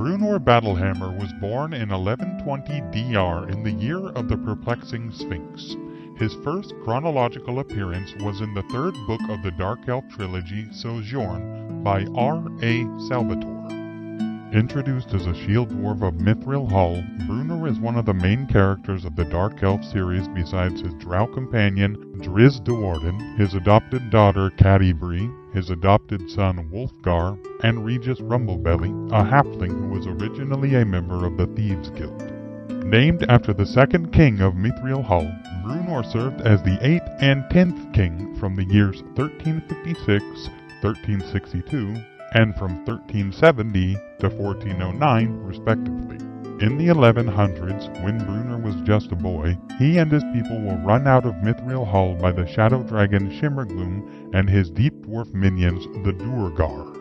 Breunor Battlehammer was born in 1120 DR in the year of the Perplexing Sphinx. His first chronological appearance was in the third book of the Dark Elf trilogy, Sojourn, by R.A. Salvatore. Introduced as a shield dwarf of Mithril Hall, Breunor is one of the main characters of the Dark Elf series besides his drow companion, Drizzt Do'Urden, his adopted daughter, Catti-brie, his adopted son, Wulfgar, and Regis Rumblebelly, a halfling who was originally a member of the Thieves' Guild. Named after the second king of Mithril Hall, Breunor served as the 8th and 10th king from the years 1356, 1362, and from 1370 to 1409, respectively. In the 1100s, when Breunor was just a boy, he and his people were run out of Mithril Hall by the shadow dragon Shimmergloom and his deep dwarf minions, the Duergar.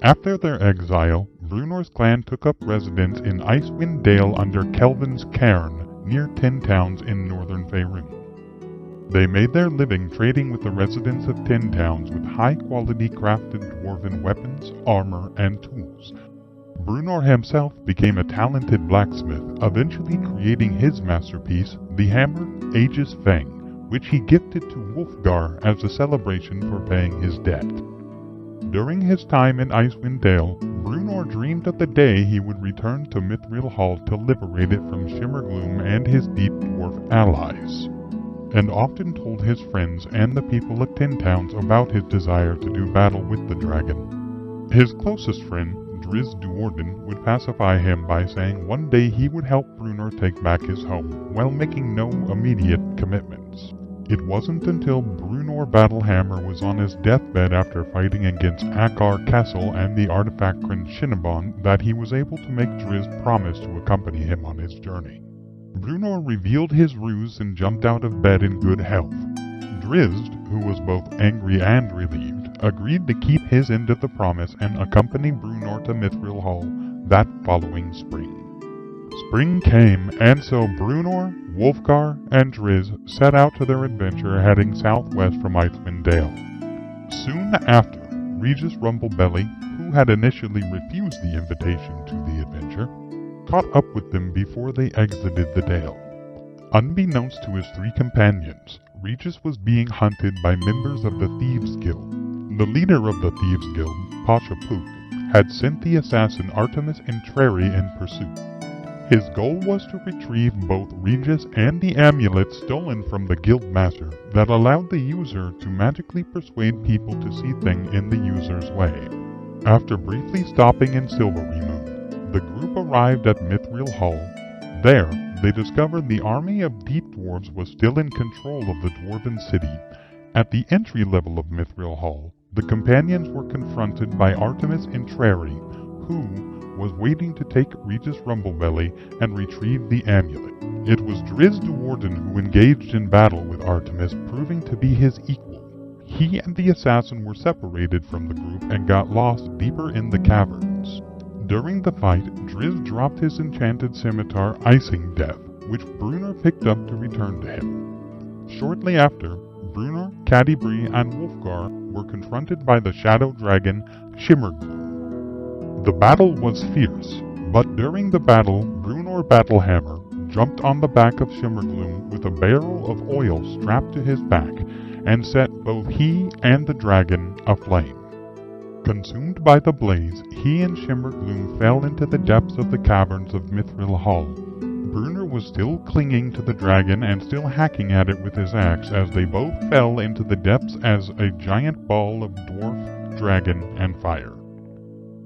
After their exile, Bruenor's clan took up residence in Icewind Dale under Kelvin's Cairn, near 10 towns in northern Faerun. They made their living trading with the residents of 10 towns with high-quality crafted dwarven weapons, armor, and tools. Breunor himself became a talented blacksmith, eventually creating his masterpiece, the hammer Aegis Fang, which he gifted to Wulfgar as a celebration for paying his debt. During his time in Icewind Dale, Breunor dreamed of the day he would return to Mithril Hall to liberate it from Shimmergloom and his deep dwarf allies, and often told his friends and the people of 10 towns about his desire to do battle with the dragon. His closest friend, Drizzt Do'Urden, would pacify him by saying one day he would help Breunor take back his home, while making no immediate commitments. It wasn't until Breunor Battlehammer was on his deathbed after fighting against Akar Castle and the artifact Krynn that he was able to make Drizzt promise to accompany him on his journey. Breunor revealed his ruse and jumped out of bed in good health. Drizzt, who was both angry and relieved, agreed to keep his end of the promise and accompany Breunor to Mithril Hall that following spring. Spring came, and so Breunor, Wulfgar, and Drizzt set out to their adventure heading southwest from Icewind Dale. Soon after, Regis Rumblebelly, who had initially refused the invitation to the adventure, caught up with them before they exited the Dale. Unbeknownst to his 3 companions, Regis was being hunted by members of the Thieves' Guild. The leader of the Thieves' Guild, Pasha Pook, had sent the assassin Artemis Entreri in pursuit. His goal was to retrieve both Regis and the amulet stolen from the Guildmaster that allowed the user to magically persuade people to see things in the user's way. After briefly stopping in Silverymoon, the group arrived at Mithril Hall. There, they discovered the army of deep dwarves was still in control of the dwarven city. At the entry level of Mithril Hall, the companions were confronted by Artemis Entreri, who was waiting to take Regis Rumblebelly and retrieve the amulet. It was Drizzt Do'Urden who engaged in battle with Artemis, proving to be his equal. He and the assassin were separated from the group and got lost deeper in the caverns. During the fight, Drizzt dropped his enchanted scimitar Icing Death, which Breunor picked up to return to him. Shortly after, Breunor, Catti-brie, and Wulfgar were confronted by the shadow dragon Shimmergloom. The battle was fierce, but during the battle, Breunor Battlehammer jumped on the back of Shimmergloom with a barrel of oil strapped to his back and set both he and the dragon aflame. Consumed by the blaze, he and Shimmergloom fell into the depths of the caverns of Mithril Hall. Breunor was still clinging to the dragon and still hacking at it with his axe as they both fell into the depths as a giant ball of dwarf, dragon, and fire.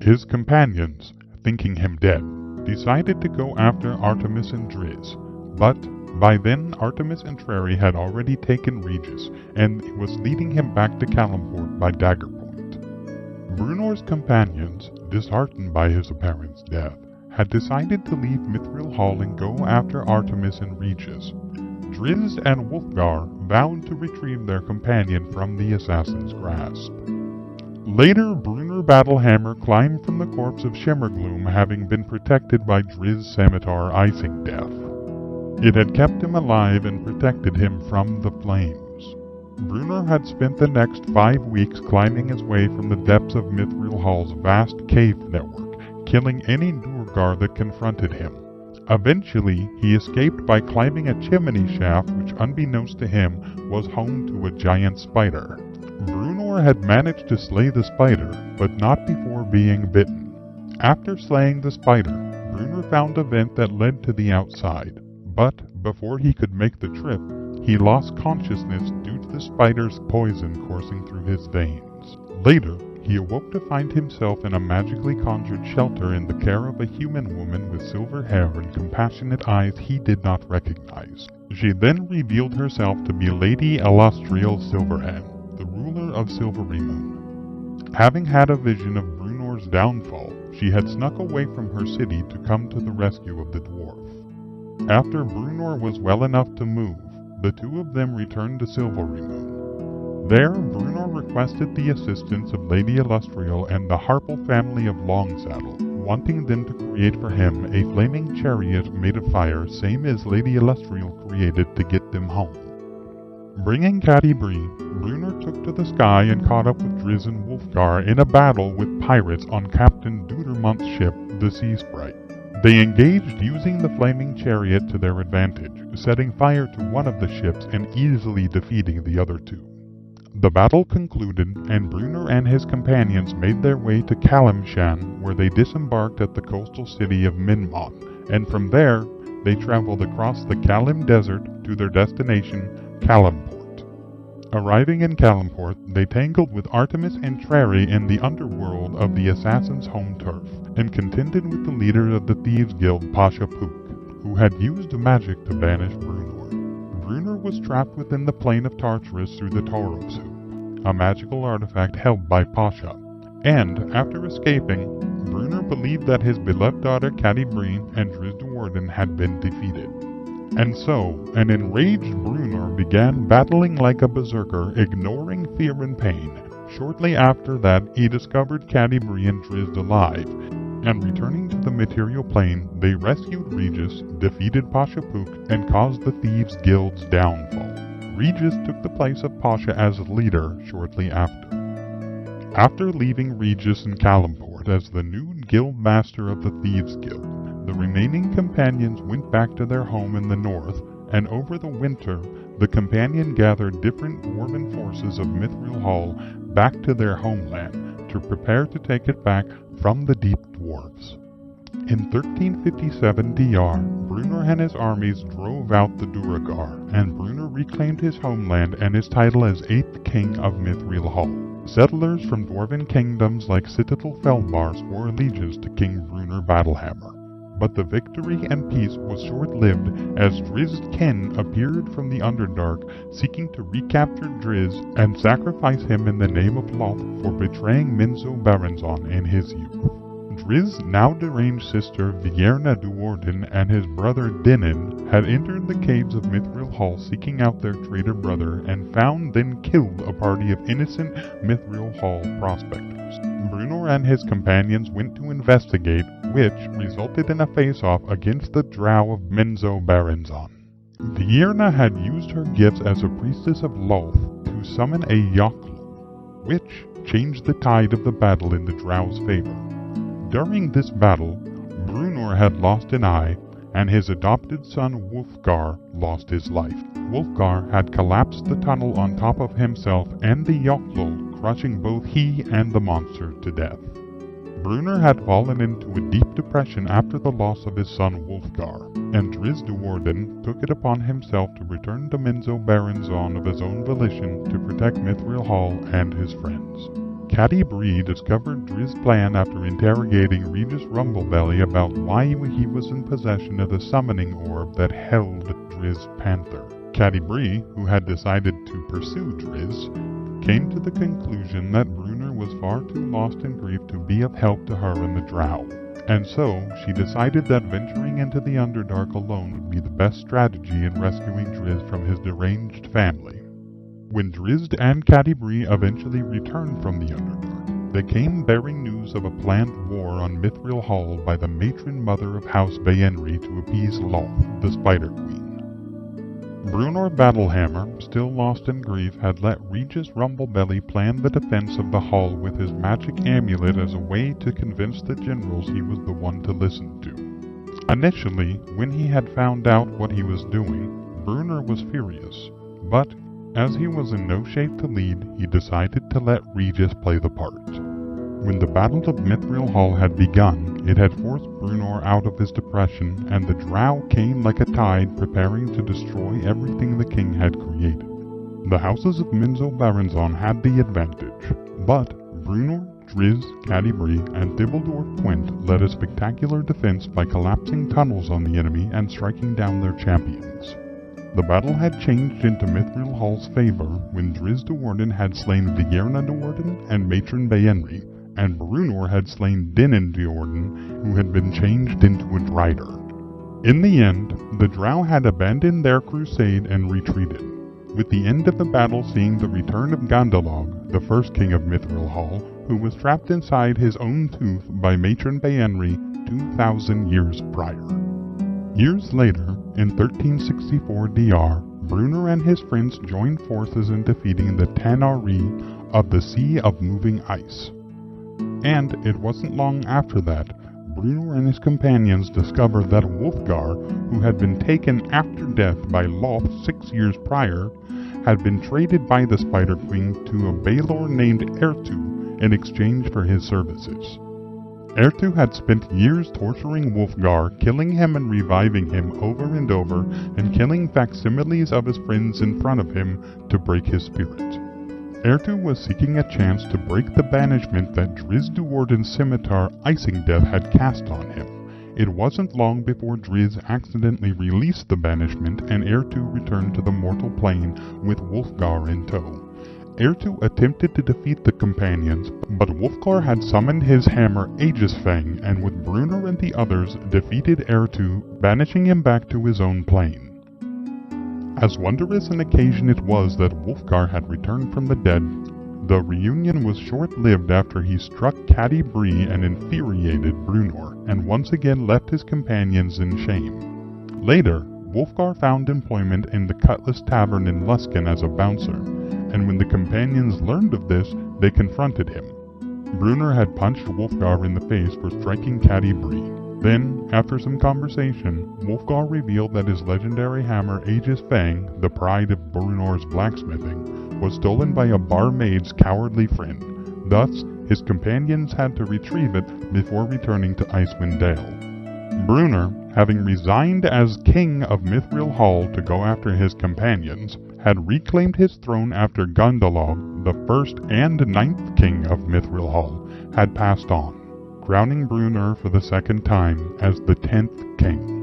His companions, thinking him dead, decided to go after Artemis and Drizzt, but by then Artemis Entreri had already taken Regis and was leading him back to Calimport by dagger point. Bruenor's companions, disheartened by his apparent death, had decided to leave Mithril Hall and go after Artemis and Regis. Drizzt and Wulfgar vowed to retrieve their companion from the assassin's grasp. Later, Breunor Battlehammer climbed from the corpse of Shimmergloom, having been protected by Drizzt's scimitar Icing Death. It had kept him alive and protected him from the flames. Breunor had spent the next 5 weeks climbing his way from the depths of Mithril Hall's vast cave network, killing any Duergar Wulfgar that confronted him. Eventually, he escaped by climbing a chimney shaft which, unbeknownst to him, was home to a giant spider. Breunor had managed to slay the spider, but not before being bitten. After slaying the spider, Breunor found a vent that led to the outside, but before he could make the trip, he lost consciousness due to the spider's poison coursing through his veins. Later, he awoke to find himself in a magically conjured shelter in the care of a human woman with silver hair and compassionate eyes he did not recognize. She then revealed herself to be Lady Elastriel Silverhand, the ruler of Silverymoon. Having had a vision of Bruenor's downfall, she had snuck away from her city to come to the rescue of the dwarf. After Breunor was well enough to move, the two of them returned to Silverymoon. There, Breunor requested the assistance of Lady Elastriel and the Harple family of Longsaddle, wanting them to create for him a flaming chariot made of fire, same as Lady Elastriel created to get them home. Bringing Catti-brie, Breunor took to the sky and caught up with Drizzt and Wulfgar in a battle with pirates on Captain Dudermont's ship, the Sea Sprite. They engaged using the flaming chariot to their advantage, setting fire to one of the ships and easily defeating the other two. The battle concluded, and Breunor and his companions made their way to Calimshan, where they disembarked at the coastal city of Minmon, and from there, they traveled across the Calim Desert to their destination, Calimport. Arriving in Calimport, they tangled with Artemis and Trary in the underworld of the Assassin's home turf, and contended with the leader of the Thieves' Guild, Pasha Pook, who had used magic to banish Breunor. Breunor was trapped within the plane of Tartarus through the Tauros Hoop, a magical artifact held by Pasha, and, after escaping, Breunor believed that his beloved daughter Catti-brie and Drizzt Do'Urden had been defeated. And so, an enraged Breunor began battling like a berserker, ignoring fear and pain. Shortly after that, he discovered Catti-brie and Drizzt alive, and returning to the material plane, they rescued Regis, defeated Pasha Pook, and caused the Thieves' Guild's downfall. Regis took the place of Pasha as leader shortly after. After leaving Regis in Calimport as the new guild master of the Thieves' Guild, the remaining companions went back to their home in the north, and over the winter, the companion gathered different dwarven forces of Mithril Hall back to their homeland to prepare to take it back from the Deep Dwarves. In 1357 DR, Breunor and his armies drove out the Duergar, and Breunor reclaimed his homeland and his title as 8th King of Mithril Hall. Settlers from dwarven kingdoms like Citadel Felbar swore allegiance to King Breunor Battlehammer. But the victory and peace was short-lived as Drizzt's kin appeared from the Underdark, seeking to recapture Drizzt and sacrifice him in the name of Loth for betraying Minzo Baranzon in his youth. Drizzt's now deranged sister Vierna Do'Urden and his brother Dinin had entered the caves of Mithril Hall seeking out their traitor brother and found then killed a party of innocent Mithril Hall prospectors. Breunor and his companions went to investigate, which resulted in a face-off against the Drow of Minzo Baranzon. Vierna had used her gifts as a priestess of Loth to summon a Yochlol, which changed the tide of the battle in the Drow's favor. During this battle, Breunor had lost an eye, and his adopted son Wulfgar lost his life. Wulfgar had collapsed the tunnel on top of himself and the Yochlol, crushing both he and the monster to death. Breunor had fallen into a deep depression after the loss of his son Wulfgar, and Drizzt Do'Urden took it upon himself to return to Minzo Baranzon of his own volition to protect Mithral Hall and his friends. Catti-brie discovered Drizzt's plan after interrogating Regis Rumblebelly about why he was in possession of the summoning orb that held Drizzt's panther. Catti-brie, who had decided to pursue Drizzt, came to the conclusion that Breunor was far too lost in grief to be of help to her and the Drow, and so she decided that venturing into the Underdark alone would be the best strategy in rescuing Drizzt from his deranged family. When Drizzt and Catti-brie eventually returned from the Underdark, they came bearing news of a planned war on Mithril Hall by the matron mother of House Bayenri to appease Loth, the Spider Queen. Breunor Battlehammer, still lost in grief, had let Regis Rumblebelly plan the defense of the hall with his magic amulet as a way to convince the generals he was the one to listen to. Initially, when he had found out what he was doing, Bruenor was furious, but as he was in no shape to lead, he decided to let Regis play the part. When the Battle of Mithril Hall had begun, it had forced Bruenor out of his depression, and the Drow came like a tide, preparing to destroy everything the king had created. The houses of Minzo-Baranzon had the advantage, but Bruenor, Drizzt, Catti-brie, and Thibbledorf led a spectacular defense by collapsing tunnels on the enemy and striking down their champions. The battle had changed into Mithril Hall's favor when Drizzt Do'Urden had slain Vierna Do'Urden and Matron Baenri, and Bruenor had slain Dinin Do'Urden, who had been changed into a Drider. In the end, the Drow had abandoned their crusade and retreated, with the end of the battle seeing the return of Gandalog, the first king of Mithril Hall, who was trapped inside his own tooth by Matron Baenri 2,000 years prior. Years later, in 1364 DR, Bruenor and his friends joined forces in defeating the Tanar'ri of the Sea of Moving Ice. And it wasn't long after that, Bruenor and his companions discovered that Wulfgar, who had been taken after death by Loth 6 years prior, had been traded by the Spider Queen to a Balor named Ertu in exchange for his services. Ertu had spent years torturing Wulfgar, killing him and reviving him over and over, and killing facsimiles of his friends in front of him to break his spirit. Ertu was seeking a chance to break the banishment that Drizzt Do'Urden's scimitar Icing Death had cast on him. It wasn't long before Drizzt accidentally released the banishment and Ertu returned to the mortal plane with Wulfgar in tow. Ertu attempted to defeat the companions, but Wulfgar had summoned his hammer Aegisfang and with Bruenor and the others defeated Ertu, banishing him back to his own plane. As wondrous an occasion it was that Wulfgar had returned from the dead, the reunion was short-lived after he struck Catti-brie and infuriated Bruenor, and once again left his companions in shame. Later, Wulfgar found employment in the Cutlass Tavern in Luskan as a bouncer, and when the companions learned of this, they confronted him. Bruenor had punched Wulfgar in the face for striking Catti-brie. Then, after some conversation, Wulfgar revealed that his legendary hammer Aegisfang, the pride of Bruenor's blacksmithing, was stolen by a barmaid's cowardly friend. Thus, his companions had to retrieve it before returning to Icewind Dale. Bruenor, having resigned as king of Mithril Hall to go after his companions, had reclaimed his throne after Gundalog, the first and 9th king of Mithril Hall, had passed on, crowning Bruenor for the second time as the 10th king.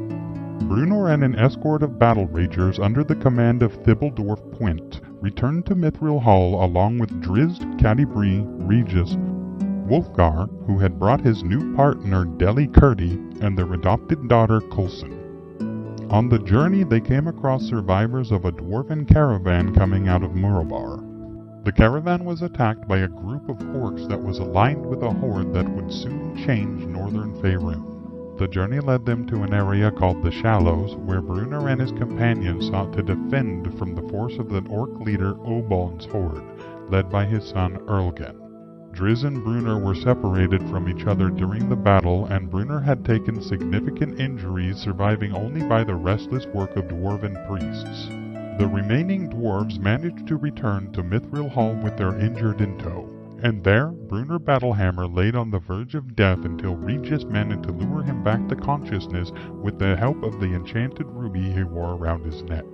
Bruenor and an escort of battle ragers under the command of Thibbledorf returned to Mithril Hall along with Drizzt, Catti-brie, Regis, Wulfgar, who had brought his new partner Deli Curdy, and their adopted daughter Coulson. On the journey they came across survivors of a dwarven caravan coming out of Murabar. The caravan was attacked by a group of orcs that was aligned with a horde that would soon change northern Faerun. The journey led them to an area called the Shallows, where Bruenor and his companions sought to defend from the force of the orc leader Obaln's horde, led by his son Erlgen. Drizzt and Bruenor were separated from each other during the battle, and Bruenor had taken significant injuries, surviving only by the restless work of dwarven priests. The remaining dwarves managed to return to Mithril Hall with their injured in tow, and there Breunor Battlehammer laid on the verge of death until Regis managed to lure him back to consciousness with the help of the enchanted ruby he wore around his neck.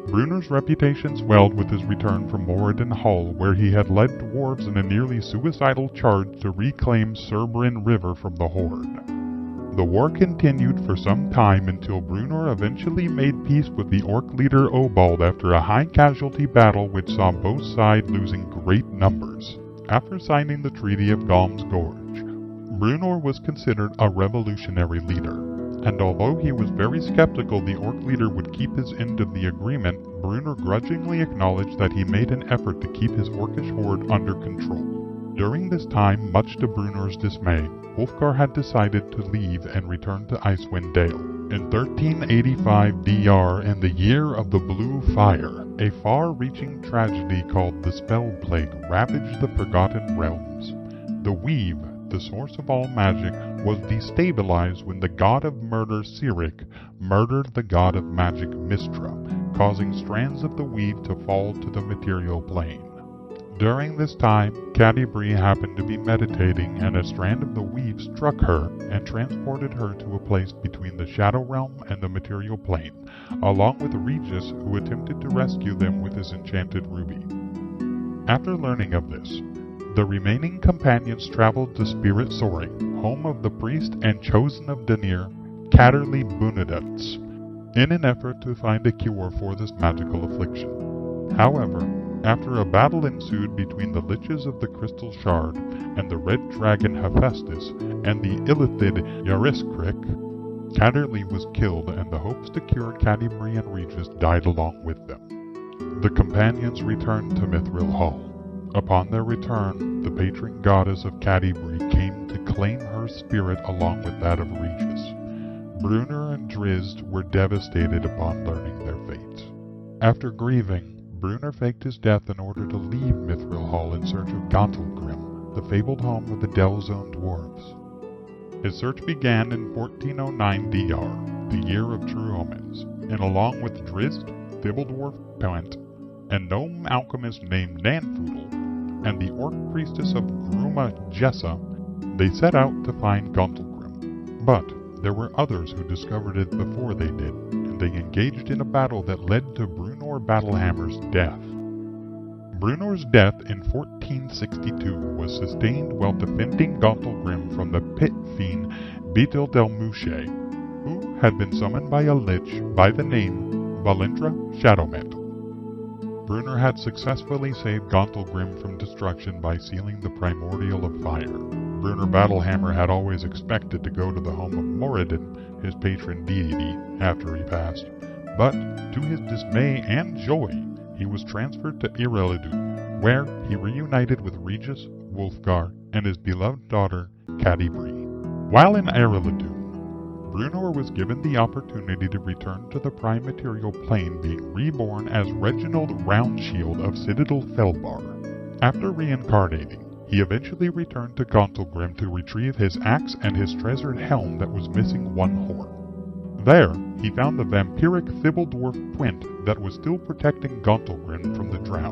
Bruenor's reputation swelled with his return from Moradin Hall, where he had led dwarves in a nearly suicidal charge to reclaim Cerbrin River from the Horde. The war continued for some time until Bruenor eventually made peace with the orc leader Obald after a high-casualty battle which saw both sides losing great numbers. After signing the Treaty of Galm's Gorge, Bruenor was considered a revolutionary leader. And although he was very skeptical the orc leader would keep his end of the agreement, Bruenor grudgingly acknowledged that he made an effort to keep his orcish horde under control. During this time, much to Bruenor's dismay, Wulfgar had decided to leave and return to Icewind Dale. In 1385 DR, in the year of the Blue Fire, a far-reaching tragedy called the Spell Plague ravaged the Forgotten Realms. The Weave, the source of all magic, was destabilized when the god of murder Cyric murdered the god of magic Mystra, causing strands of the weave to fall to the material plane. During this time, Catti-brie happened to be meditating, and a strand of the weave struck her and transported her to a place between the Shadow Realm and the material plane, along with Regis, who attempted to rescue them with his enchanted ruby. After learning of this, the remaining companions traveled to Spirit Soaring, home of the priest and chosen of Danir, Catterly Bunadutz, in an effort to find a cure for this magical affliction. However, after a battle ensued between the Liches of the Crystal Shard and the Red Dragon Hephaestus and the Illithid Yariscric, Catterly was killed, and the hopes to cure Catti-brie and Regis died along with them. The companions returned to Mithril Hall. Upon their return, the patron goddess of Catti-brie came to claim her spirit along with that of Regis. Bruenor and Drizzt were devastated upon learning their fate. After grieving, Bruenor faked his death in order to leave Mithril Hall in search of Gauntlgrim, the fabled home of the Delzone Dwarves. His search began in 1409 DR, the year of True Omens, and along with Drizzt, Thibbledwarf Pent, and gnome alchemist named Nanfoodle, and the orc priestess of Gruma Jessa, they set out to find Gauntlgrim. But there were others who discovered it before they did, and they engaged in a battle that led to Breunor Battlehammer's death. Bruenor's death in 1462 was sustained while defending Gauntlgrim from the pit fiend Beetle-del-Mouche, who had been summoned by a lich by the name Valindra Shadowmantle. Bruenor had successfully saved Gauntlgrim from destruction by sealing the primordial of fire. Breunor Battlehammer had always expected to go to the home of Moradin, his patron deity, after he passed, but to his dismay and joy, he was transferred to Irillidu, where he reunited with Regis, Wulfgar, and his beloved daughter, Catti-brie. While in Irillidu, Bruenor was given the opportunity to return to the prime material plane, being reborn as Reginald Roundshield of Citadel Felbar. After reincarnating, he eventually returned to Gauntlgrim to retrieve his axe and his treasured helm that was missing one horn. There, he found the vampiric Thibbledwarf Pwent that was still protecting Gauntlgrim from the Drow.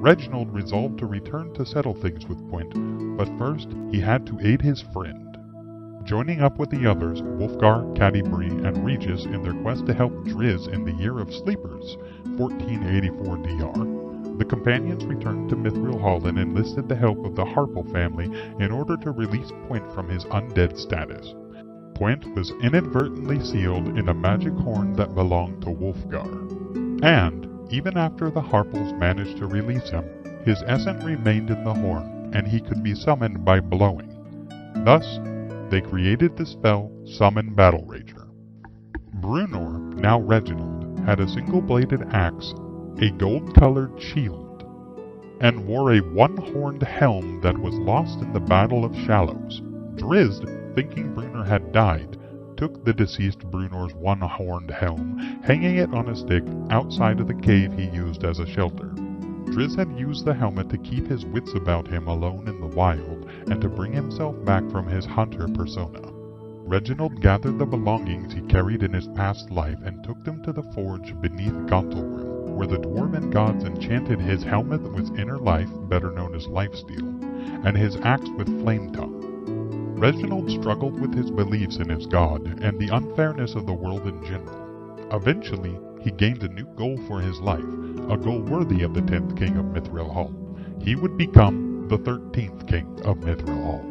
Reginald resolved to return to settle things with Pwent, but first he had to aid his friend. Joining up with the others, Wulfgar, Catti-brie, and Regis in their quest to help Drizzt in the Year of Sleepers, 1484 DR, the companions returned to Mithril Hall and enlisted the help of the Harple family in order to release Pwent from his undead status. Pwent was inadvertently sealed in a magic horn that belonged to Wulfgar, and even after the Harples managed to release him, his essence remained in the horn, and he could be summoned by blowing. Thus, they created the spell Summon Battle Rager. Bruenor, now Reginald, had a single-bladed axe, a gold-colored shield, and wore a one-horned helm that was lost in the Battle of Shallows. Drizzt, thinking Bruenor had died, took the deceased Bruenor's one-horned helm, hanging it on a stick outside of the cave he used as a shelter. Drizzt had used the helmet to keep his wits about him alone in the wild, and to bring himself back from his hunter persona. Reginald gathered the belongings he carried in his past life and took them to the forge beneath Gauntlgrim, where the dwarven gods enchanted his helmet with inner life, better known as lifesteal, and his axe with flame tongue. Reginald struggled with his beliefs in his god and the unfairness of the world in general. Eventually, he gained a new goal for his life, a goal worthy of the 10th King of Mithril Hall. He would become the 13th King of Mithril Hall.